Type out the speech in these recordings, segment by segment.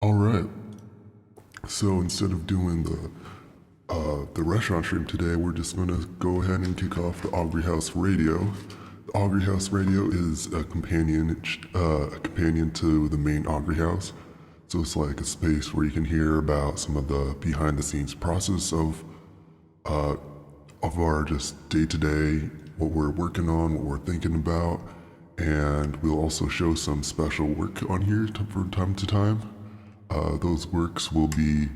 All right. So instead of doing the restaurant stream today, we're just gonna go ahead and kick off the Augury House Radio. The Augury House Radio is a companion to the main Augury House. So it's like a space where you can hear about some of the behind-the-scenes process of our just day-to-day, what we're working on, what we're thinking about, and we'll also show some special work on here from time to time. Those works will be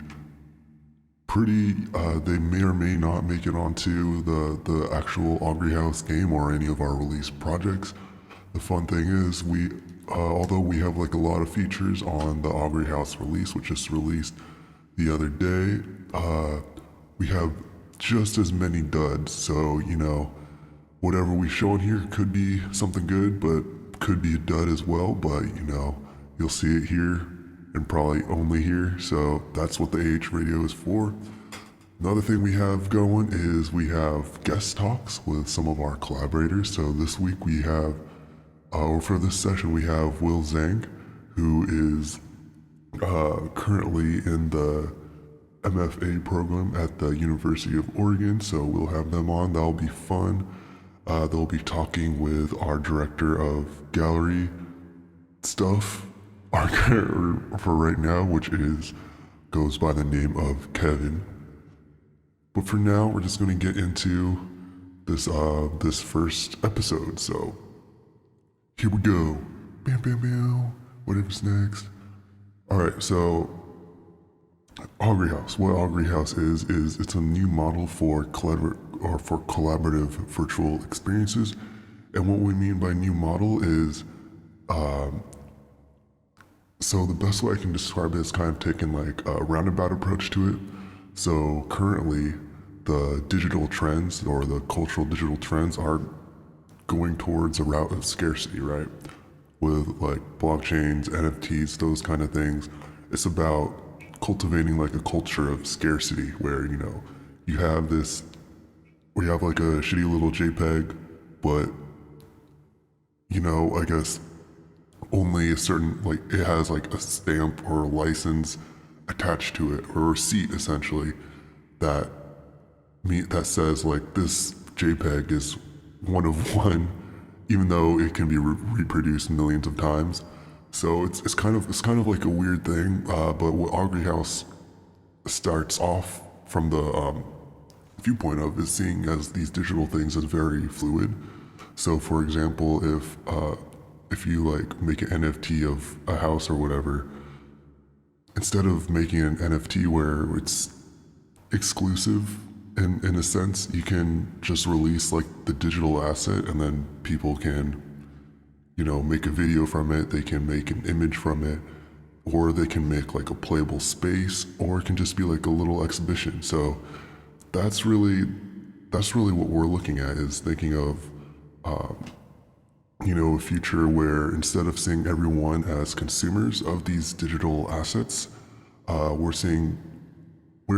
pretty, they may or may not make it onto the actual Augury House game or any of our released projects. The fun thing is although we have like a lot of features on the Augury House release, which just released the other day, we have just as many duds. So, whatever we show in here could be something good, but could be a dud as well. But, you'll see it here and probably only here. So that's what the AH radio is for. Another thing we have going is we have guest talks with some of our collaborators. So this week we have, or for this session, we have Will Zeng, who is currently in the MFA program at the University of Oregon. So we'll have them on. That'll be fun. They'll be talking with our director of gallery stuff, for right now, which goes by the name of Kevin. But for now, we're just going to get into this first episode. So here we go. Bam, bam, bam. Whatever's next. All right. So Augury House. What Augury House is it's a new model for collaborative virtual experiences. And what we mean by new model is, so the best way I can describe it is kind of taking like a roundabout approach to it. So currently, the digital trends or the cultural digital trends are going towards a route of scarcity, right? With like blockchains, NFTs, those kind of things. It's about cultivating like a culture of scarcity where, you have like a shitty little JPEG, but, I guess only a certain, like, it has like a stamp or a license attached to it, or a receipt essentially, that says like this JPEG is one of one, even though it can be reproduced millions of times. So it's kind of like a weird thing. But what Augury House starts off from the viewpoint of is seeing as these digital things as very fluid. So for example, if you like make an NFT of a house or whatever, instead of making an NFT where it's exclusive in a sense, you can just release like the digital asset and then people can, make a video from it, they can make an image from it, or they can make like a playable space, or it can just be like a little exhibition. So that's really what we're looking at, is thinking of a future where instead of seeing everyone as consumers of these digital assets, we're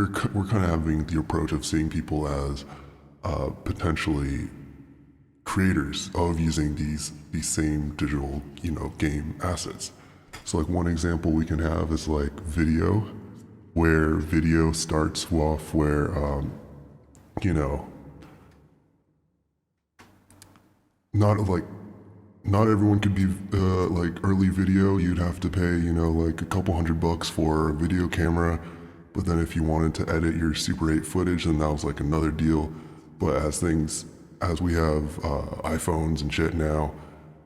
kind of having the approach of seeing people as potentially creators of using these same digital game assets. So like one example we can have is like video, where video starts off where not everyone could be like early video. You'd have to pay, like a couple $100 for a video camera. But then if you wanted to edit your Super 8 footage, then that was like another deal. But as we have iPhones and shit now,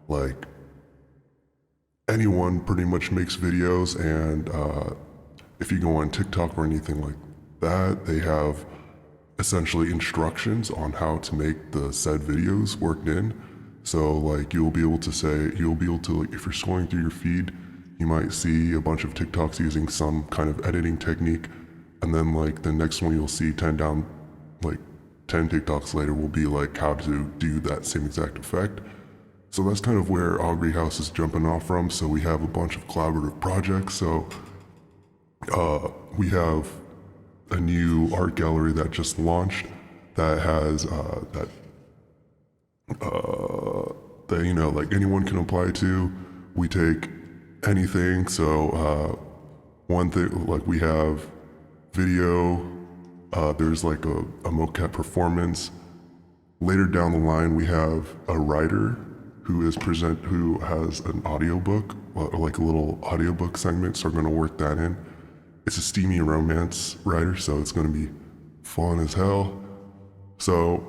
like anyone pretty much makes videos, and if you go on TikTok or anything like that, they have essentially instructions on how to make the said videos worked in. So like you'll be able to like, if you're scrolling through your feed, you might see a bunch of TikToks using some kind of editing technique, and then like the next one you'll see 10 TikToks later will be like how to do that same exact effect. So that's kind of where Augury House is jumping off from. So we have a bunch of collaborative projects. So we have a new art gallery that just launched that has that, like anyone can apply to. We take anything. So one thing, like we have video, there's like a mocap performance. Later down the line, we have a writer who has an audiobook, like a little audiobook segment, so we're going to work that in. It's a steamy romance writer, so it's going to be fun as hell. So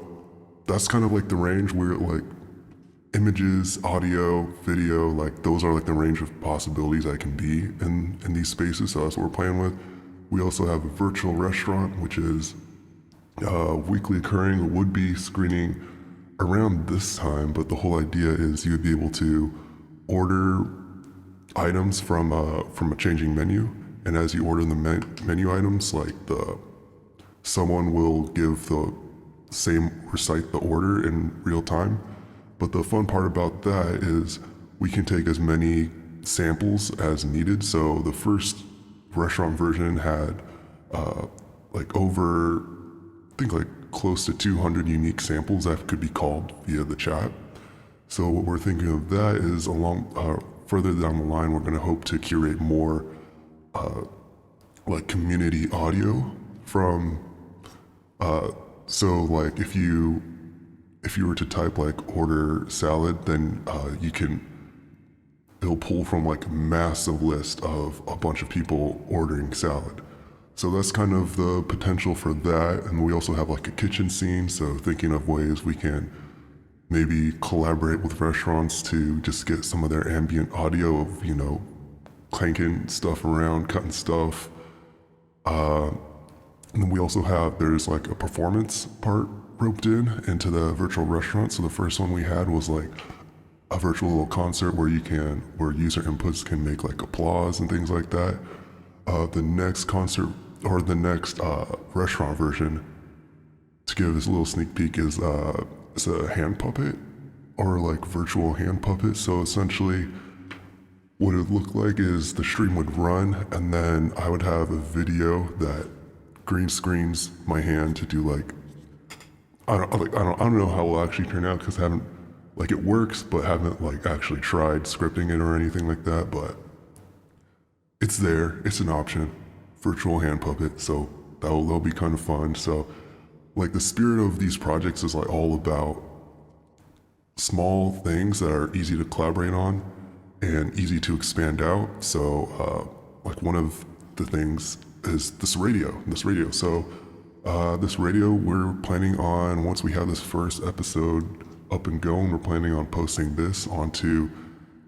that's kind of like the range where like images, audio, video, like those are like the range of possibilities that can be in these spaces. So that's what we're playing with. We also have a virtual restaurant, which is weekly occurring, would be screening around this time, but the whole idea is you'd be able to order items from a changing menu, and as you order the menu items, like someone will recite the order in real time. But the fun part about that is we can take as many samples as needed. So the first restaurant version had close to 200 unique samples that could be called via the chat. So what we're thinking of that is further down the line, we're going to hope to curate more like community audio from. So like if you were to type like order salad, then it'll pull from like a massive list of a bunch of people ordering salad. So that's kind of the potential for that. And we also have like a kitchen scene, so thinking of ways we can maybe collaborate with restaurants to just get some of their ambient audio of, clanking stuff around, cutting stuff. And then we also there's like a performance part roped into the virtual restaurant. So the first one we had was like a virtual little concert where user inputs can make like applause and things like that. The next concert or the next restaurant version, to give us a little sneak peek, is a hand puppet or like virtual hand puppet. So essentially what it would look like is the stream would run, and then I would have a video that green screens my hand to do like I don't know how it will actually turn out, because I haven't, like, it works, but haven't like actually tried scripting it or anything like that. But it's there, it's an option, virtual hand puppet. So that'll be kind of fun. So like the spirit of these projects is like all about small things that are easy to collaborate on and easy to expand out. So like one of the things is this radio. So this radio, we're planning on, once we have this first episode up and going, we're planning on posting this onto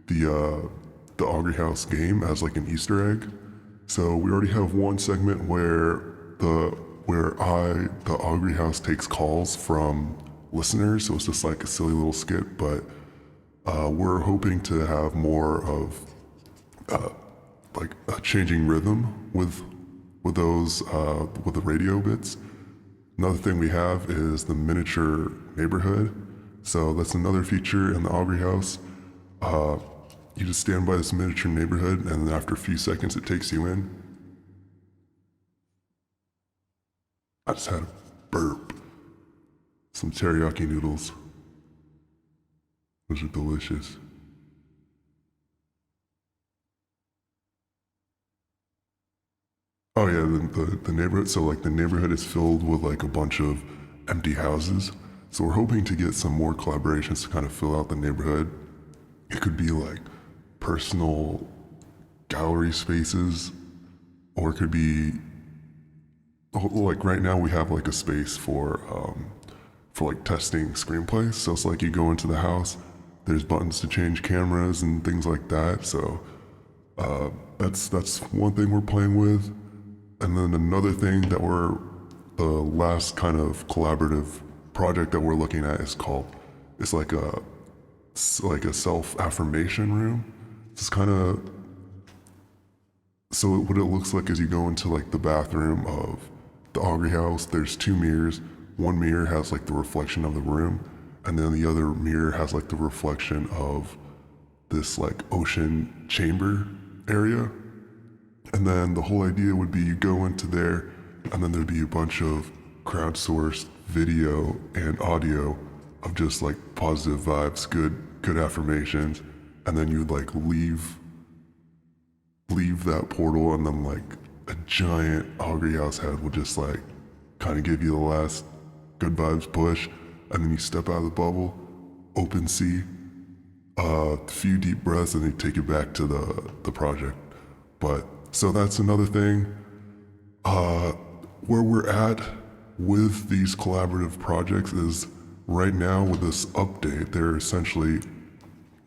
the Augury House game as like an Easter egg. So we already have one segment where the Augury House takes calls from listeners. So it's just like a silly little skit, but we're hoping to have more of like a changing rhythm with those with the radio bits. Another thing we have is the miniature neighborhood. So that's another feature in the Augury House. You just stand by this miniature neighborhood, and then after a few seconds, it takes you in. I just had a burp. Some teriyaki noodles. Those are delicious. Oh yeah, the neighborhood. So like the neighborhood is filled with like a bunch of empty houses. So we're hoping to get some more collaborations to kind of fill out the neighborhood. It could be like personal gallery spaces, or it could be like right now we have like a space for like testing screenplays. So it's like you go into the house, there's buttons to change cameras and things like that. So that's one thing we're playing with. And then another thing that the last kind of collaborative project that we're looking at it's like a self-affirmation room. It's kind of, so what it looks like is you go into like the bathroom of the Augury House, there's two mirrors. One mirror has like the reflection of the room, and then the other mirror has like the reflection of this like ocean chamber area. And then the whole idea would be you go into there, and then there'd be a bunch of crowdsourced video and audio of just like positive vibes, good affirmations, and then you'd like leave that portal, and then like a giant Augury House head will just like kind of give you the last good vibes push, and then you step out of the bubble, open sea, a few deep breaths, and they take you back to the project. But so that's another thing. Where we're at with these collaborative projects is right now with this update, they're essentially,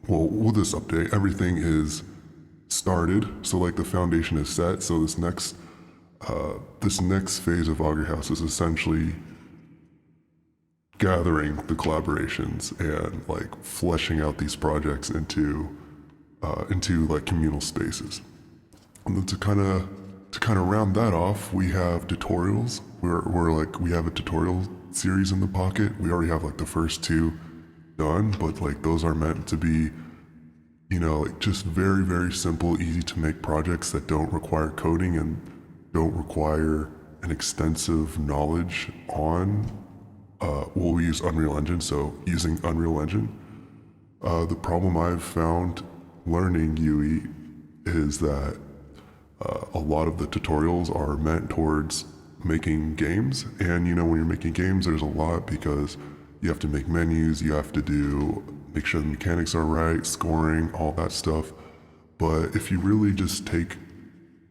well, with this update, everything is started. So like the foundation is set. So this next phase of Augury House is essentially gathering the collaborations and like fleshing out these projects into like communal spaces. And then to kind of round that off, we have tutorials. We have a tutorial series in the pocket. We already have like the first two done, but like those are meant to be, like just very, very simple, easy to make projects that don't require coding and don't require an extensive knowledge on, we use Unreal Engine, so using Unreal Engine. The problem I've found learning UE is that a lot of the tutorials are meant towards making games, and when you're making games, there's a lot because you have to make menus, you have to make sure the mechanics are right, scoring, all that stuff. But if you really just take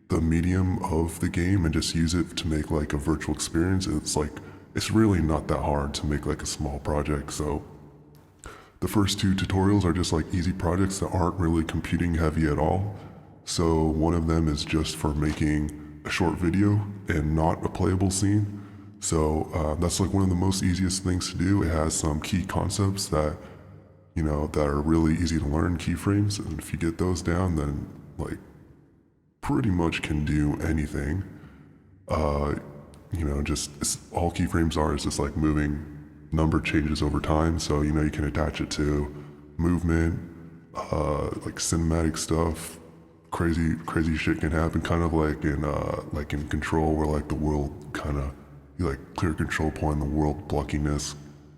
the medium of the game and just use it to make like a virtual experience, it's really not that hard to make like a small project. So the first two tutorials are just like easy projects that aren't really computing heavy at all. So one of them is just for making a short video and not a playable scene. So that's like one of the most easiest things to do. It has some key concepts that are really easy to learn, keyframes, and if you get those down, then like pretty much can do anything. All keyframes are is just like moving number changes over time. So you can attach it to movement, like cinematic stuff. Crazy shit can happen, kind of like in Control, where like the world you like clear control point, the world blockiness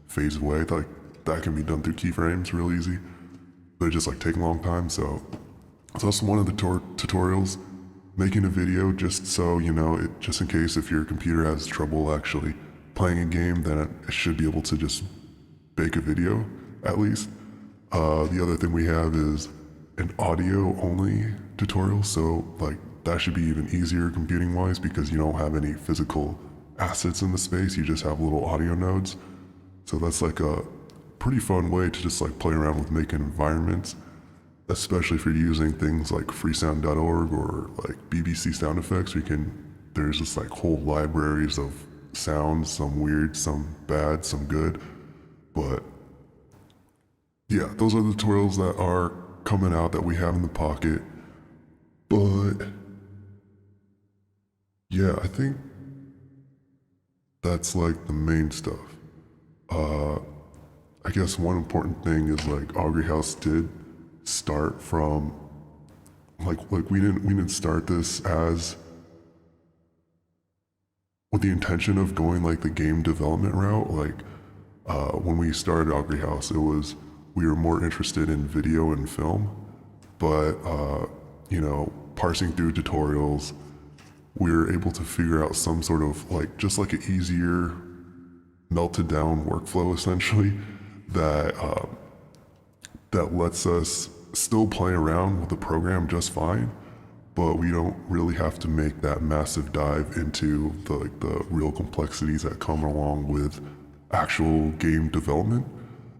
fades away. Like that can be done through keyframes real easy, but it just like take a long time. So it's also one of the tutorials, making a video just so just in case if your computer has trouble actually playing a game, then it should be able to just make a video at least. The other thing we have is an audio only tutorial, so like that should be even easier computing wise because you don't have any physical assets in the space, you just have little audio nodes. So that's like a pretty fun way to just like play around with making environments, especially if you're using things like freesound.org or like BBC sound effects. There's just like whole libraries of sounds, some weird, some bad, some good. But yeah, those are the tutorials that are coming out that we have in the pocket. But yeah, I think that's like the main stuff. I guess one important thing is like Augury House did start from like we didn't start this as with the intention of going like the game development route. Like when we started Augury House, we were more interested in video and film, but parsing through tutorials, we were able to figure out some sort of like just like an easier melted down workflow essentially that lets us still play around with the program just fine, but we don't really have to make that massive dive into the real complexities that come along with actual game development.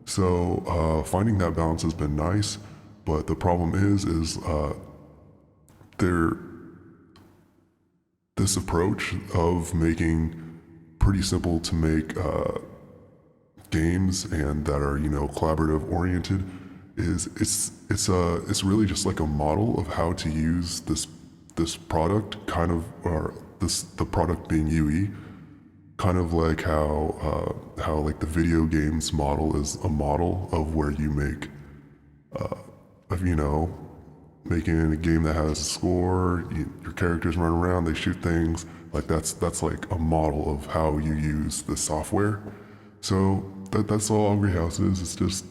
So finding that balance has been nice, but the problem is this approach of making pretty simple to make games and that are collaborative oriented it's really just like a model of how to use this product, kind of, or the product being UE, kind of like how like the video games model is a model of where you make making a game that has a score, your characters run around, they shoot things, like that's like a model of how you use the software. So that's all Augury House is. It's just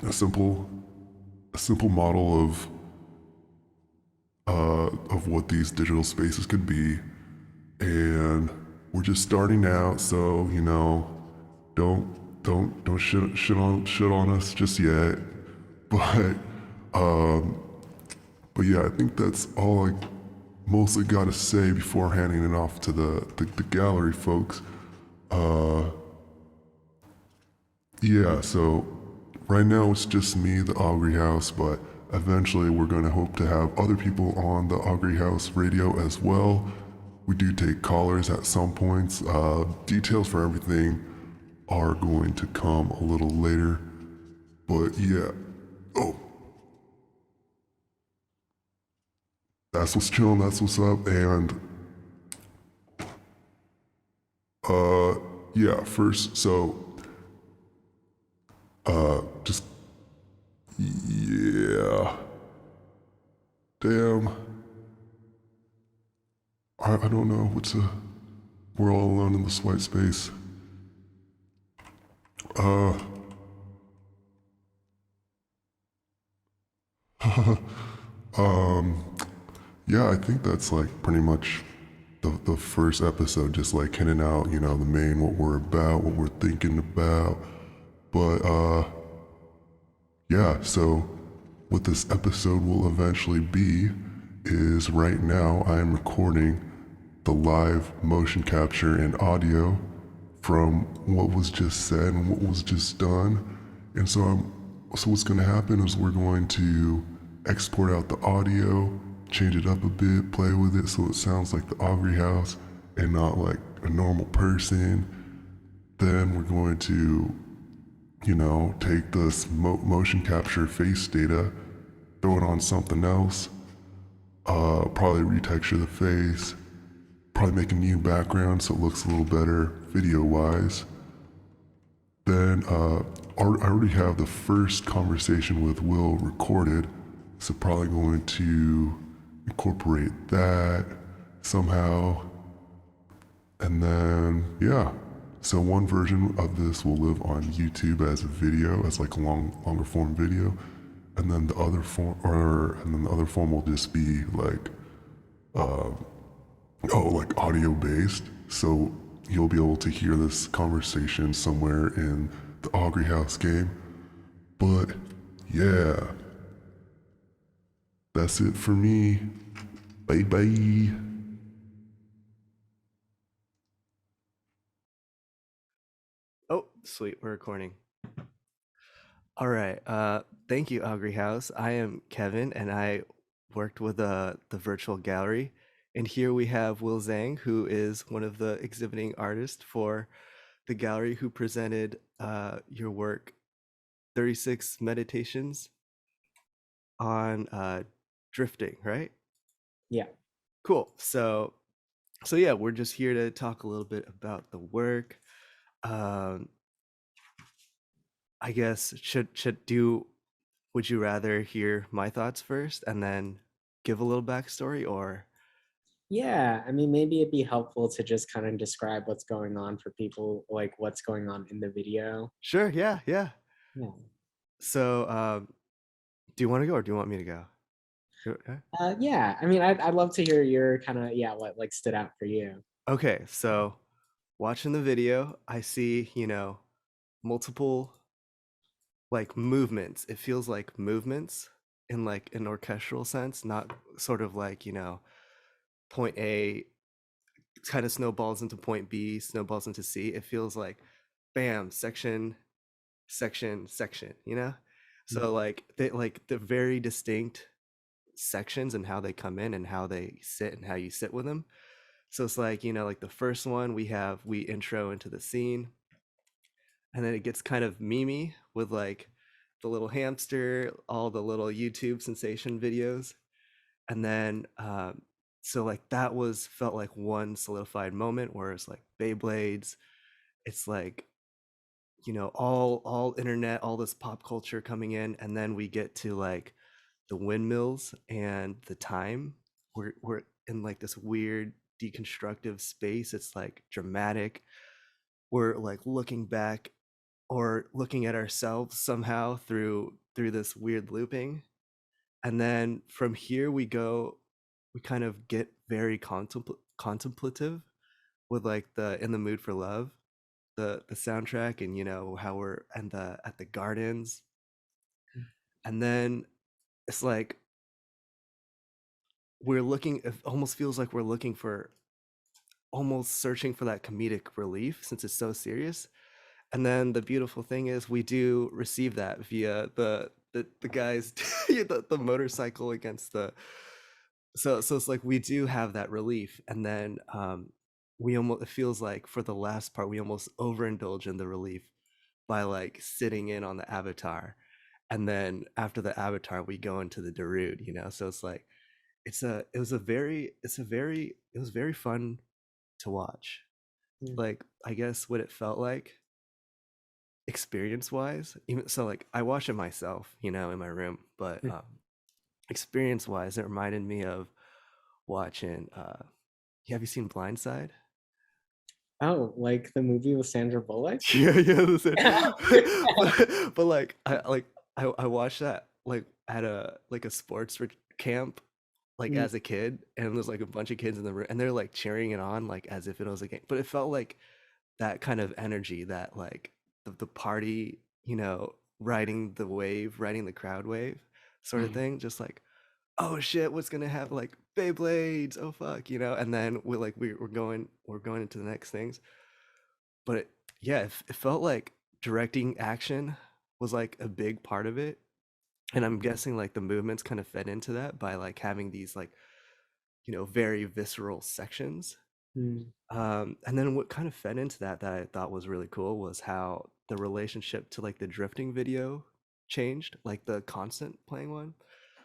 a simple a simple model of what these digital spaces could be, and we're just starting out. So don't shit on us just yet. But but yeah, I think that's all I mostly got to say before handing it off to the gallery folks. Yeah, so right now it's just me, the Augury House, but eventually we're going to hope to have other people on the Augury House Radio as well. We do take callers at some points. Details for everything are going to come a little later. But yeah. Oh, that's what's chilling, that's what's up, and yeah, first, so just yeah. Damn. I don't know what's a. We're all alone in this white space. Uh, yeah, I think that's like pretty much the first episode, just like hitting out, the main, what we're about, what we're thinking about. But yeah, so what this episode will eventually be is right now I'm recording the live motion capture and audio from what was just said and what was just done. And so what's going to happen is we're going to export out the audio, change it up a bit, play with it so it sounds like the Augury House and not like a normal person. Then we're going to, take this motion capture face data, throw it on something else, probably retexture the face, probably make a new background so it looks a little better video-wise. Then I already have the first conversation with Will recorded, so probably going to incorporate that somehow. And then, yeah. So one version of this will live on YouTube as a video, as like a longer form video. And then the other form will just be like, like audio based. So you'll be able to hear this conversation somewhere in the Augury House game. But yeah, that's it for me. Bye bye. Oh, sweet, we're recording. All right. Thank you, Augury House. I am Kevin, and I worked with the virtual gallery. And here we have Will Zeng, who is one of the exhibiting artists for the gallery, who presented your work, 36 Meditations on drifting, right? Yeah. Cool. So yeah, we're just here to talk a little bit about the work. Um, I guess would you rather hear my thoughts first and then give a little backstory, or? Yeah. I mean, maybe it'd be helpful to just kind of describe what's going on for people, like what's going on in the video. Sure, yeah, yeah. Yeah. So, do you want to go or do you want me to go? Okay. Yeah. I mean, I'd love to hear your kind of, yeah, what like stood out for you. Okay, so watching the video, I see, multiple like movements. It feels like movements in like an orchestral sense, not sort of like, point A kind of snowballs into point B, snowballs into C. It feels like bam, section, section, section, Mm. So like the very distinct sections and how they come in and how they sit and how you sit with them. So it's like, like the first one we intro into the scene, and then it gets kind of memey with like the little hamster, all the little YouTube sensation videos. And then so like that was felt like one solidified moment where it's like Beyblades, it's like, all internet, all this pop culture coming in, and then we get to like the windmills and the time. We're in like this weird deconstructive space. It's like dramatic. We're like looking back or looking at ourselves somehow through this weird looping. And then from here we kind of get very contemplative with like the In the Mood for Love, the soundtrack, and you know how we're and the at the gardens. And then it's like it almost feels like we're looking for, almost searching for that comedic relief since it's so serious. And then the beautiful thing is we do receive that via the guys the motorcycle against the, so it's like we do have that relief. And then we almost, it feels like for the last part we almost overindulge in the relief by like sitting in on the avatar. And then after the avatar we go into the Darude, you know. So it's like it was very fun to watch. Mm. Like I guess what it felt like experience wise, even so, like I watch it myself, you know, in my room, but experience wise it reminded me of watching have you seen Blindside? Oh, like the movie with Sandra Bullock? Yeah, yeah, listen. Yeah. But I watched that like at a sports camp, like Mm, as a kid, and there's like a bunch of kids in the room and they're like cheering it on like as if it was a game. But it felt like that kind of energy, that like the party, you know, riding the crowd wave sort of mm, thing. Just like, oh shit, what's gonna happen? Like Beyblades, oh fuck, you know. And then we're going into the next things. But yeah, it felt like directing action was like a big part of it. And I'm guessing like the movements kind of fed into that by like having these like, you know, very visceral sections. mm, And then what kind of fed into that I thought was really cool was how the relationship to like the drifting video changed, like the constant playing one.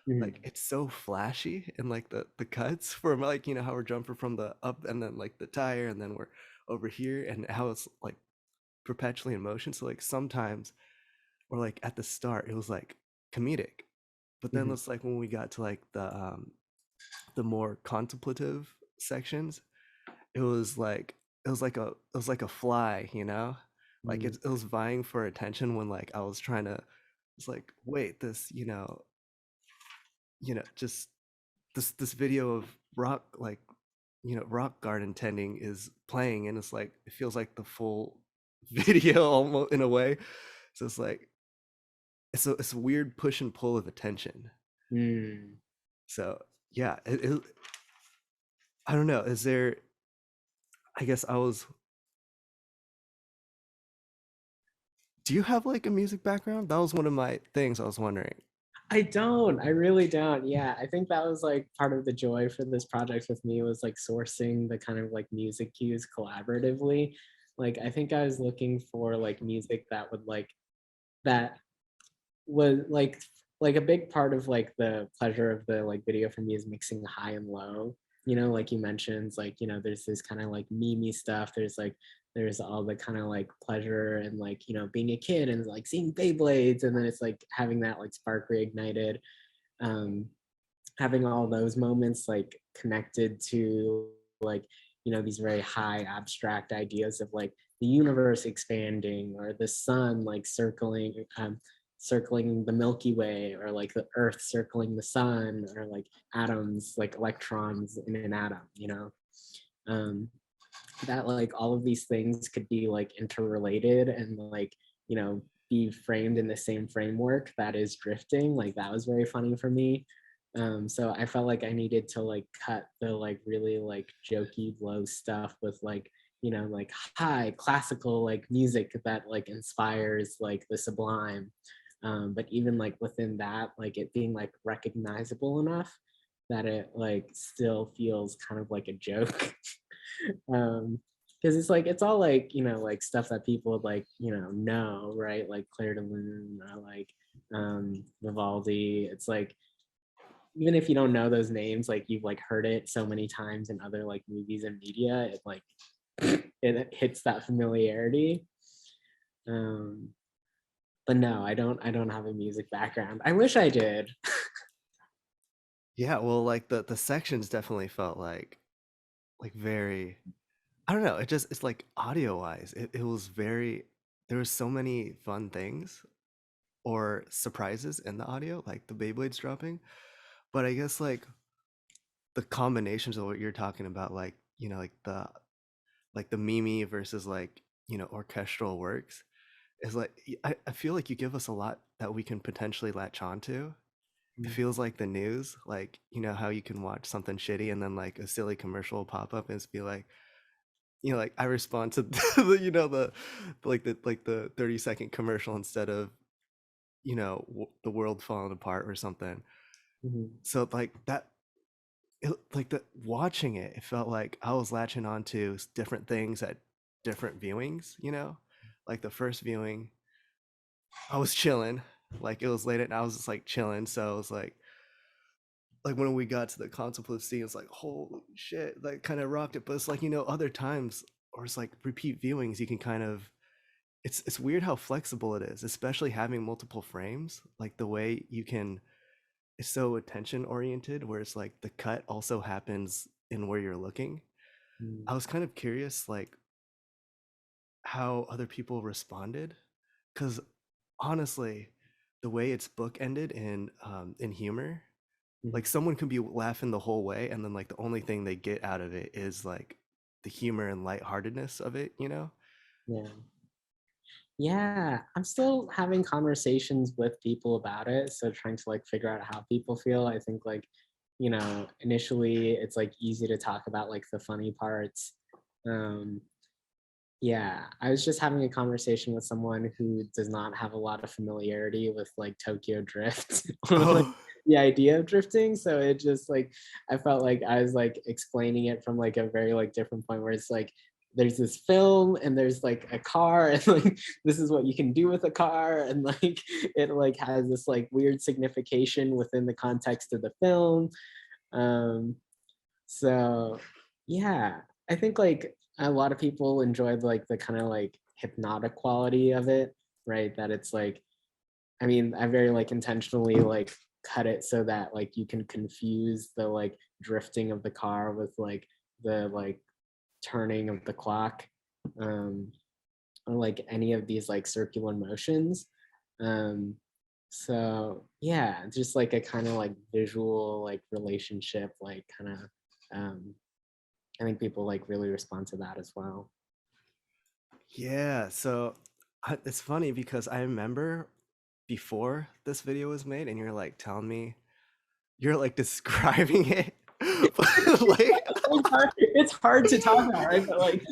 Like mm, it's so flashy and like the cuts from like, you know, how we're jumping from the up and then like the tire and then we're over here, and how it's like perpetually in motion. So like sometimes, or like at the start it was like comedic, but then mhm, it's like when we got to like the more contemplative sections, it was like it was like a fly, you know, like mm, it was vying for attention when like I was trying to, it's like wait, this, just this video of rock, like, you know, rock garden tending is playing, and it's like it feels like the full video almost in a way. So it's like it's a weird push and pull of attention. mm. So yeah, I don't know, is there, I guess I was, do you have like a music background? That was one of my things I was wondering. I don't. I really don't. Yeah, I think that was like part of the joy for this project with me was like sourcing the kind of like music cues collaboratively. Like I think I was looking for like music that would like that was like a big part of like the pleasure of the like video for me is mixing high and low. You know, like you mentioned, like, you know, there's this kind of like meme stuff. There's all the kind of like pleasure and like, you know, being a kid and like seeing Beyblades, and then it's like having that like spark reignited. Um, having all those moments like connected to like, you know, these very high abstract ideas of like the universe expanding or the sun like circling the Milky Way, or like the earth circling the sun, or like atoms like electrons in an atom, you know. um, that like all of these things could be like interrelated and like, you know, be framed in the same framework that is drifting. Like that was very funny for me. So I felt like I needed to like cut the like really like jokey low stuff with like, you know, like high classical like music that like inspires like the sublime. But even like within that, like it being like recognizable enough that it like still feels kind of like a joke. Because it's like it's all like, you know, like stuff that people would like, you know, right, like Claire de Lune or like Vivaldi. It's like even if you don't know those names, like you've like heard it so many times in other like movies and media, it like it hits that familiarity. um but no, I don't have a music background. I wish I did. Yeah, well, like the sections definitely felt like very, I don't know, it's like audio wise, it was very, there was so many fun things or surprises in the audio, like the Beyblades dropping. But I guess like the combinations of what you're talking about, like, you know, like the Mimi versus like, you know, orchestral works is like I feel like you give us a lot that we can potentially latch onto. It Mm. feels like the news, like, you know, how you can watch something shitty and then like a silly commercial will pop up and it's be like, you know, like I respond to the, you know, the 30-second commercial instead of, you know, the world falling apart or something. Mhm. So like that, like the watching it, it felt like I was latching onto different things at different viewings, you know? Like the first viewing, I was chilling, like it was late at night, I was just like chilling. So it was like when we got to the contemplative scene, it's like, holy shit, like kind of rocked it. But it's like, you know, other times, or it's like repeat viewings, you can kind of, it's weird how flexible it is, especially having multiple frames. Like the way you can, it's so attention oriented, where it's like the cut also happens in where you're looking. Mm. I was kind of curious, like how other people responded, because honestly, the way its book ended in humor, Mhm. like someone could be laughing the whole way, and then like the only thing they get out of it is like the humor and lightheartedness of it, you know? Yeah. Yeah, I'm still having conversations with people about it, so trying to like figure out how people feel. I think like, you know, initially it's like easy to talk about like the funny parts. Um, yeah, I was just having a conversation with someone who does not have a lot of familiarity with like Tokyo Drift or like Oh, the idea of drifting. So it just like I felt like I was like explaining it from like a very like different point where it's like there's this film and there's like a car and like this is what you can do with a car and like it like has this like weird signification within the context of the film. Um, so yeah, I think like a lot of people enjoyed like the kind of like hypnotic quality of it, right? That it's like, I mean, I very like intentionally like cut it so that like you can confuse the like drifting of the car with like the like turning of the clock, um, or like any of these like circular motions. Um, so yeah, just like a kind of like visual like relationship, like kind of um I think people like really respond to that as well. yeah. So it's funny because I remember before this video was made, and you're like telling me, you're like describing it, but like, It's hard to talk about, right? But like,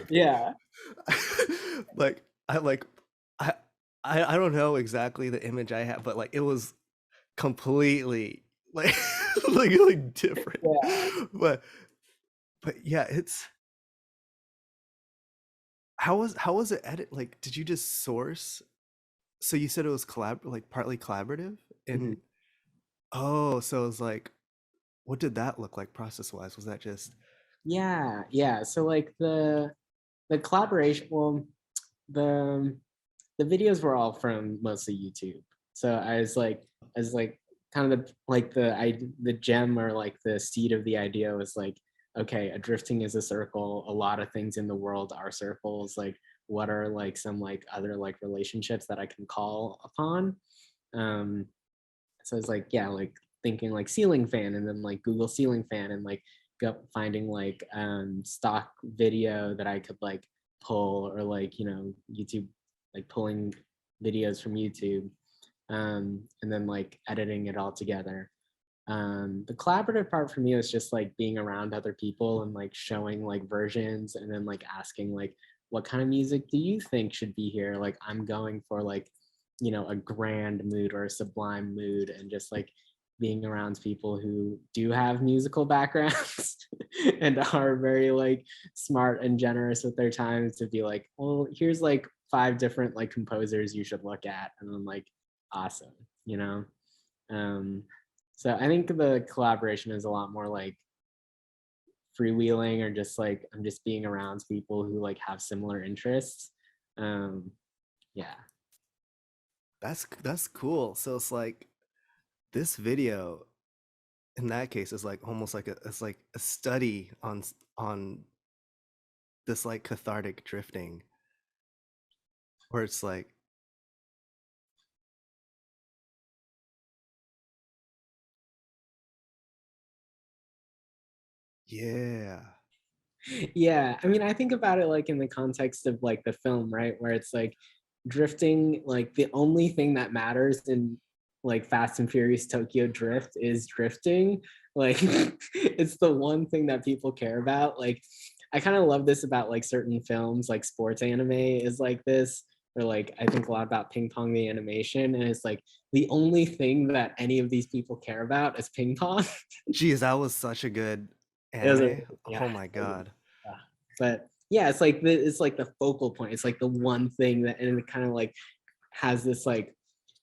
yeah, like I like I I don't know exactly the image I have, but like it was completely like like different. yeah, But but yeah, it's how was it edit? Like, did you just source? So you said it was like partly collaborative, mhm. and oh, so it was like, what did that look like process wise? Was that just Yeah, yeah. So like the collaboration, well, the the videos were all from mostly YouTube. So I was like kind of the like the gem or like the seed of the idea was like, okay, a drifting is a circle. A lot of things in the world are circles. Like, what are like some like other like relationships that I can call upon? Um, so it's like, yeah, like thinking like ceiling fan and then like Google ceiling fan and like finding like stock video that I could like pull or like, you know, YouTube, like pulling videos from YouTube, and then like editing it all together. The collaborative part for me was just like being around other people and like showing like versions and then like asking like what kind of music do you think should be here? Like I'm going for like, you know, a grand mood or a sublime mood and just like being around people who do have musical backgrounds and are very like smart and generous with their time to be like, well, here's like 5 different like composers you should look at and then like awesome, you know. um so I think the collaboration is a lot more like freewheeling or just like I'm just being around people who like have similar interests. Um, yeah. that's cool. So it's like this video in that case is like almost like it's like a study on this like cathartic drifting. Where it's like, yeah. Yeah, I mean, I think about it like in the context of like the film, right? Where it's like drifting, like the only thing that matters in like Fast and Furious Tokyo Drift is drifting. Like it's the one thing that people care about. Like I kind of love this about like certain films, like sports anime is like this, or like I think a lot about Ping Pong the animation, and it's like the only thing that any of these people care about is ping pong. Geez, that was such a good It was a, anime. yeah, Oh my god. yeah. But yeah, it's like the focal point. It's like the one thing that, and it kind of like has this like,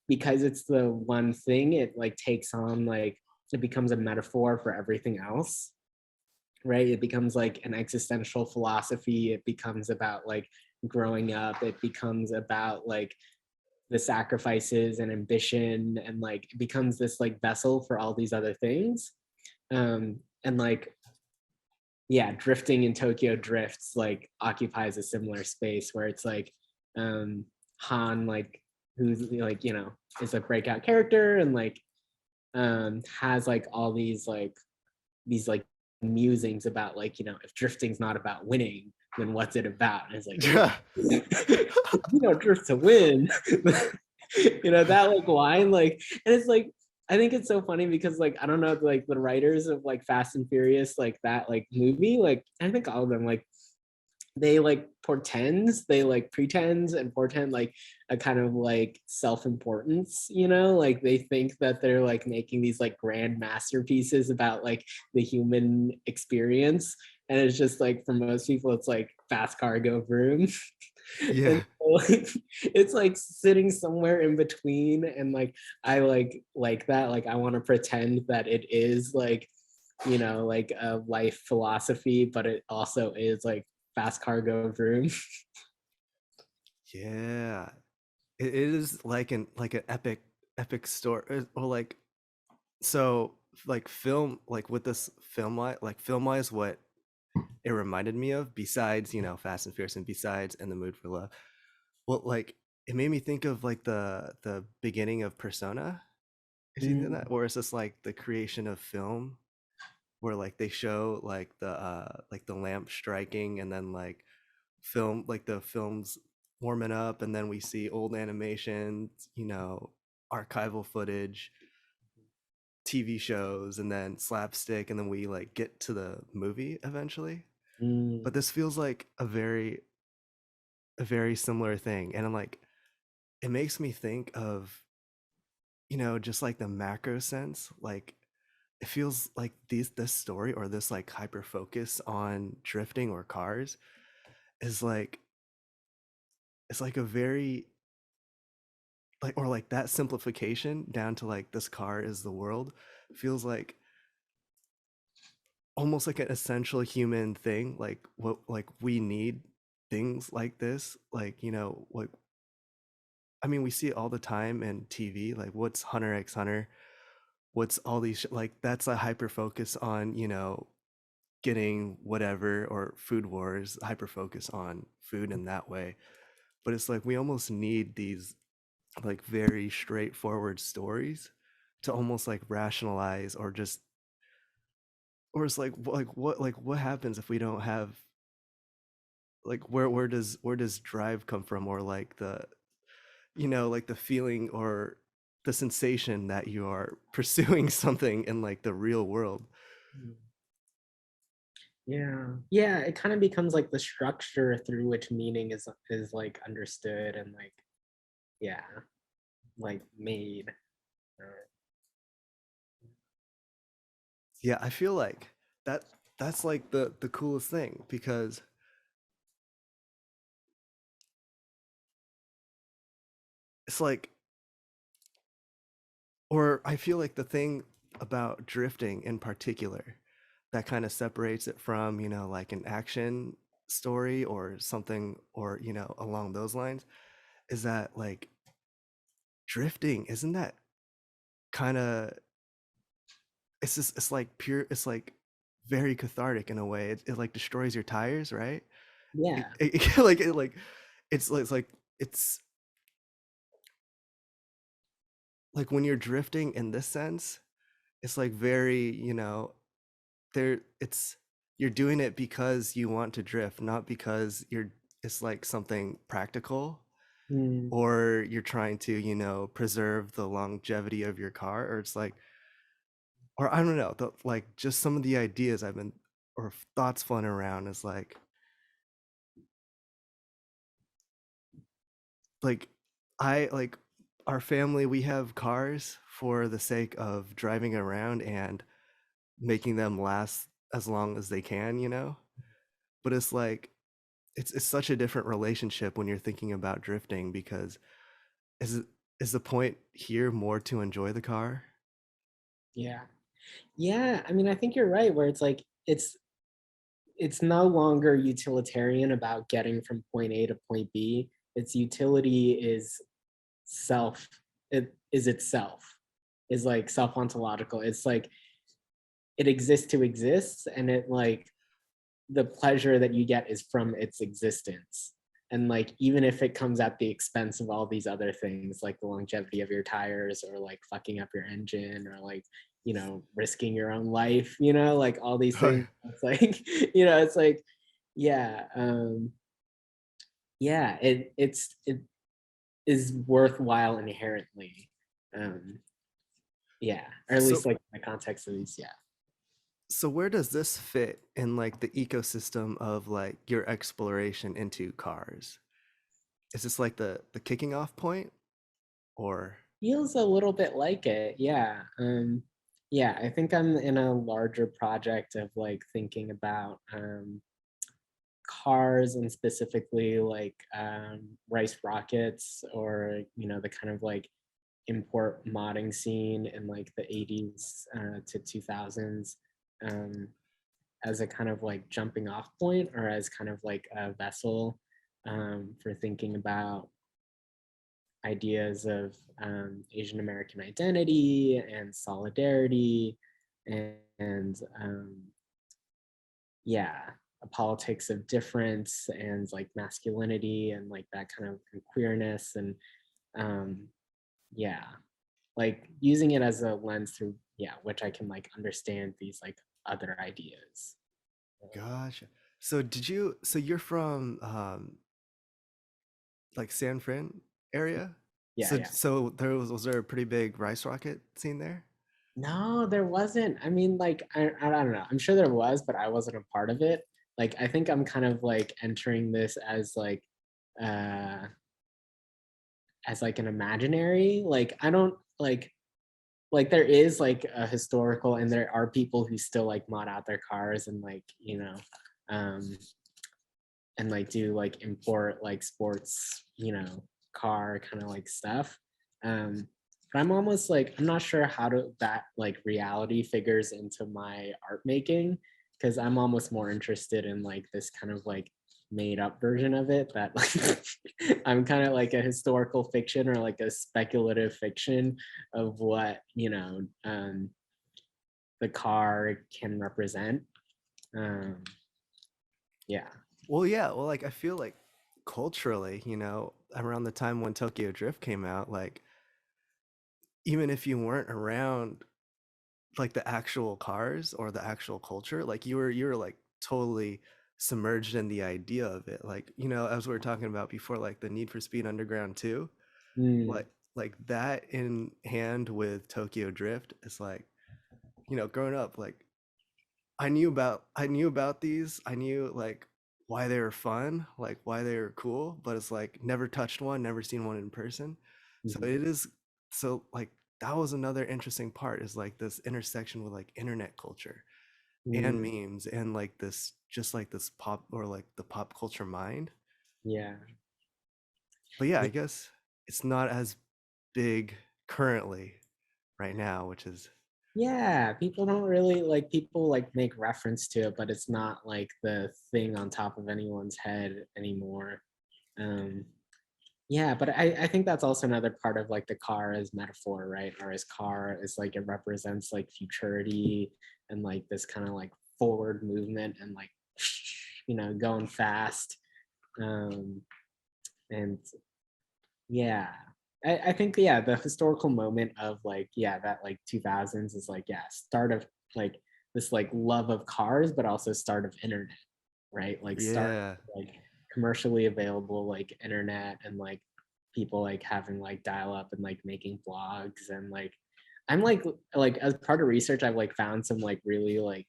because it's the one thing, it like takes on like, it becomes a metaphor for everything else, right? It becomes like an existential philosophy. It becomes about like growing up. It becomes about like the sacrifices and ambition, and like it becomes this like vessel for all these other things. And like, yeah, drifting in Tokyo Drifts like occupies a similar space where it's like Han, like who's like, you know, is a breakout character, and like has like all these like musings about like, you know, if drifting's not about winning, then what's it about? And it's like, Yeah. you don't drift to win. You know, that like line, like, and it's like, I think it's so funny because like, I don't know, like the writers of like Fast and Furious, like that like movie, like I think all of them, like they like pretends and portend like a kind of like self-importance, you know, like they think that they're like making these like grand masterpieces about like the human experience, and it's just like for most people it's like fast car go vroom. Yeah. And so, like it's like sitting somewhere in between, and like I like that, like I want to pretend that it is like, you know, like a life philosophy, but it also is like fast cargo vroom. Yeah. It is like an epic story, or like, so like film, like with this film wise, what it reminded me of, besides, you know, Fast and Furious, and besides In the Mood for Love, well, like it made me think of like the beginning of Persona. Is you Mm, that, or is this like the creation of film, where like they show like the lamp striking, and then like film, like the film's warming up, and then we see old animations, you know, archival footage, TV shows, and then slapstick, and then we like get to the movie eventually. mm, But this feels like a very similar thing, and I'm like, it makes me think of, you know, just like the macro sense, like it feels like this story, or this like hyper focus on drifting or cars, is like, it's like a very, like, or like that simplification down to like this car is the world, feels like almost like an essential human thing, like what, like we need things like this, like, you know, like, I mean, we see it all the time in TV, like what's Hunter x Hunter, what's all these like, that's a hyper focus on, you know, getting whatever, or Food Wars, hyper focus on food in that way. But it's like we almost need these like very straightforward stories to almost like rationalize, or just, or it's like what happens if we don't have, like, where does drive come from, or like the, you know, like the feeling or the sensation that you are pursuing something in like the real world. mm. Yeah, yeah, it kind of becomes like the structure through which meaning is like understood and like, yeah, like made. Yeah, I feel like that that's like the coolest thing, because it's like, or I feel like the thing about drifting in particular that kind of separates it from, you know, like an action story or something, or, you know, along those lines, is that like drifting, isn't that kind of, it's just, it's like pure, it's like very cathartic in a way. It like destroys your tires, right? Yeah, Like it like, it's like it's like when you're drifting in this sense, it's like very, there it's you're doing it because you want to drift, not because it's like something practical, Mm, or you're trying to, preserve the longevity of your car, or it's like, or I don't know, like just some of the ideas I've been, or thoughts floating around is like I like our family, we have cars for the sake of driving around and making them last as long as they can, but it's like it's such a different relationship when you're thinking about drifting, because is it is the point here more to enjoy the car? yeah. Yeah, I mean, I think you're right, where it's like it's no longer utilitarian about getting from point A to point B. Its utility is self, it is itself, is like self-ontological. It's like it exists to exist, and it like the pleasure that you get is from its existence. And like even if it comes at the expense of all these other things, like the longevity of your tires, or like fucking up your engine, or like, risking your own life, like all these things, it's like, it's like, yeah, yeah, it is worthwhile inherently. um yeah, or at so least like in the context of these, yeah. so where does this fit in like the ecosystem of like your exploration into cars? Is this like the kicking off point, or Feels a little bit like it, yeah. Yeah, I think I'm in a larger project of like thinking about cars, and specifically like rice rockets, or the kind of like import modding scene in like the 80s to 2000s, um, as a kind of like jumping off point, or as kind of like a vessel for thinking about ideas of Asian American identity and solidarity, and yeah, a politics of difference, and like masculinity, and like that kind of queerness, and um, yeah, like using it as a lens through, yeah, which I can like understand these like other ideas. gotcha. So you're from like San Fran area? Yeah, So yeah. was there a pretty big rice rocket scene there? No, there wasn't. I mean, like, I don't know. I'm sure there was, but I wasn't a part of it. Like, I think I'm kind of like entering this uh, as like an imaginary. Like, I don't like there is like a historical, and there are people who still like mod out their cars, and like, um, and like do like import like sports, car kind of like stuff. But I'm almost like, I'm not sure how to that like reality figures into my art making, because I'm almost more interested in like this kind of like made up version of it, that like I'm kind of like a historical fiction, or like a speculative fiction of what, the car can represent. um yeah. Well, yeah. Well, like I feel like culturally, around the time when Tokyo Drift came out, like even if you weren't around like the actual cars or the actual culture, like you were like totally submerged in the idea of it. Like, as we were talking about before, like the Need for Speed Underground 2, Mm, like that in hand with Tokyo Drift is like, growing up, like I knew about these. I knew like why they were fun, like why they were cool, but it's like never touched one, never seen one in person. So mhm, it is so like that was another interesting part, is like this intersection with like internet culture and mm, memes and like this, just like this pop, or like the pop culture mind. yeah. But yeah, I guess it's not as big currently right now, which is Yeah, people don't really like, people like make reference to it, but it's not like the thing on top of anyone's head anymore. Um, yeah, but I think that's also another part of like the car as metaphor, right? Or as car is like, it represents like futurity, and like this kind of like forward movement, and like, going fast. Um, and Yeah. I think, yeah, the historical moment of like, yeah, that like 2000s is like, yeah, start of like this like love of cars, but also start of internet, right? Like start Yeah. like commercially available like internet, and like people like having like dial up and like making vlogs, and like I'm like as part of research I've like found some like really like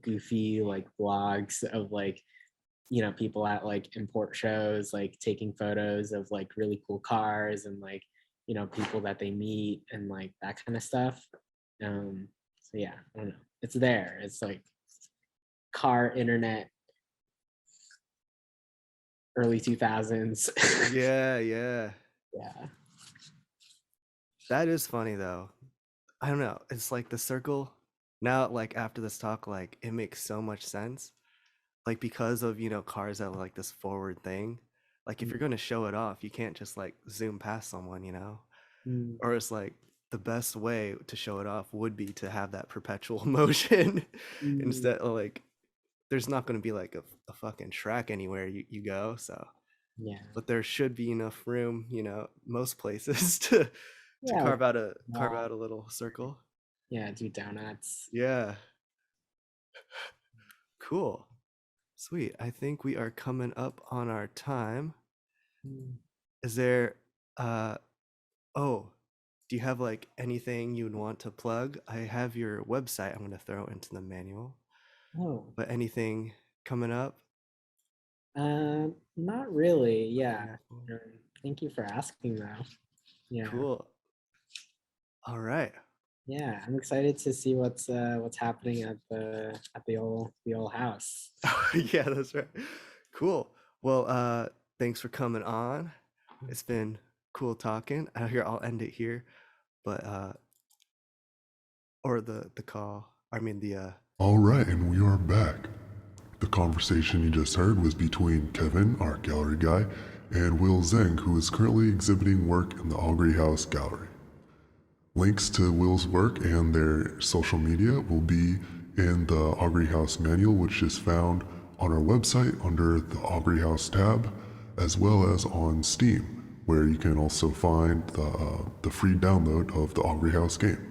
goofy like vlogs of like, you know, people at like import shows like taking photos of like really cool cars, and like, you know, people that they meet and like that kind of stuff. So yeah, I don't know, it's there, it's like car internet, early 2000s. Yeah, yeah. Yeah. That is funny though. I don't know. It's like the circle. Now, like after this talk, like it makes so much sense. Like because of, cars that are like this forward thing. Like if you're gonna show it off, you can't just like zoom past someone. Mm, Or it's like the best way to show it off would be to have that perpetual motion mm, instead of like there's not gonna be like a fucking track anywhere you go. So yeah. but there should be enough room, most places to Yeah, like, carve out a little circle. yeah, do donuts. Yeah, cool. Sweet. I think we are coming up on our time. Mm. Is there uh oh, do you have like anything you would want to plug? I have your website I'm going to throw into the manual, Oh, but anything coming up? not really. Yeah. Cool. Cool. Um, Thank you for asking though. Yeah. Cool. All right. Yeah, I'm excited to see what's happening at the old house. Yeah, that's right. Cool. Well, thanks for coming on. It's been cool talking. Here, I'll end it here, but or the call. I mean the All right, and we are back. The conversation you just heard was between Kevin, our gallery guy, and Will Zeng, who is currently exhibiting work in the Augury House Gallery. Links to Will's work and their social media will be in the Augury House manual, which is found on our website under the Augury House tab, as well as on Steam, where you can also find the free download of the Augury House game.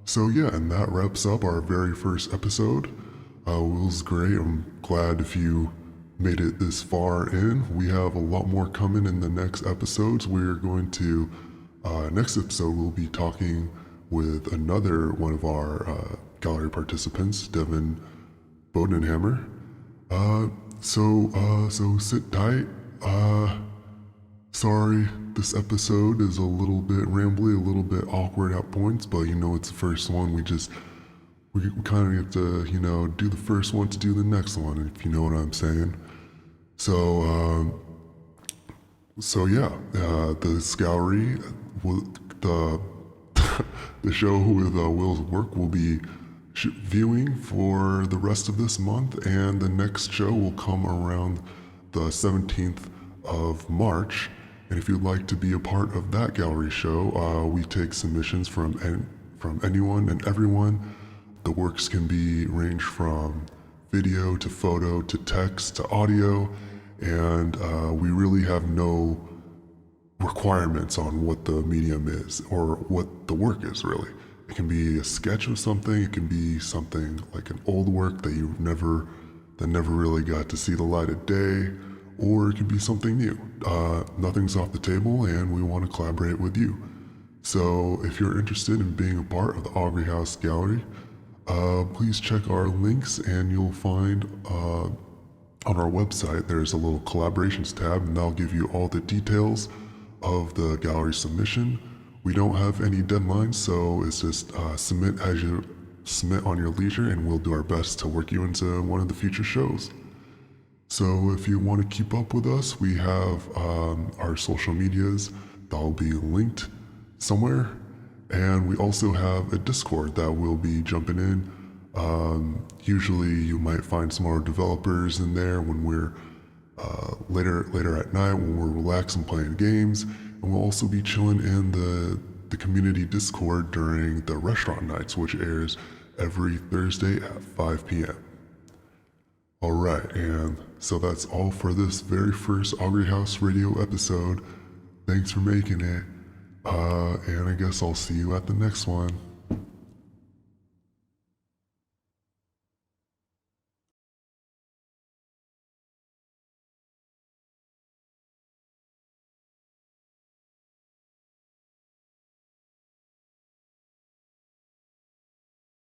So yeah, and that wraps up our very first episode. Will's great. I'm glad if you made it this far in. We have a lot more coming in the next episodes. We're going to, next episode, we'll be talking with another one of our gallery participants, Devin Bodenhammer. So sit tight. Sorry, this episode is a little bit rambly, a little bit awkward at points, but it's the first one. We kind of have to, do the first one to do the next one, if you know what I'm saying. So yeah, the gallery, the the show with Will's work will be viewing for the rest of this month, and the next show will come around the 17th of March. And if you'd like to be a part of that gallery show, we take submissions from anyone and everyone. The works can be range from video to photo to text to audio, and we really have no requirements on what the medium is or what the work is really. It can be a sketch of something, it can be something like an old work that never really got to see the light of day, or it could be something new. Nothing's off the table, and we want to collaborate with you. So if you're interested in being a part of the Augury House Gallery, please check our links, and you'll find on our website there's a little collaborations tab, and that'll give you all the details of the gallery submission. We don't have any deadlines, so it's just submit on your leisure, and we'll do our best to work you into one of the future shows. So if you want to keep up with us, we have our social medias that'll be linked somewhere, and we also have a Discord that will be jumping in. Usually you might find some of our developers in there when we're later at night, when we're relaxing playing games, and we'll also be chilling in the community Discord during the restaurant nights, which airs every Thursday at 5 p.m. All right, and so that's all for this very first Augury House Radio episode. Thanks for making it. And I guess I'll see you at the next one.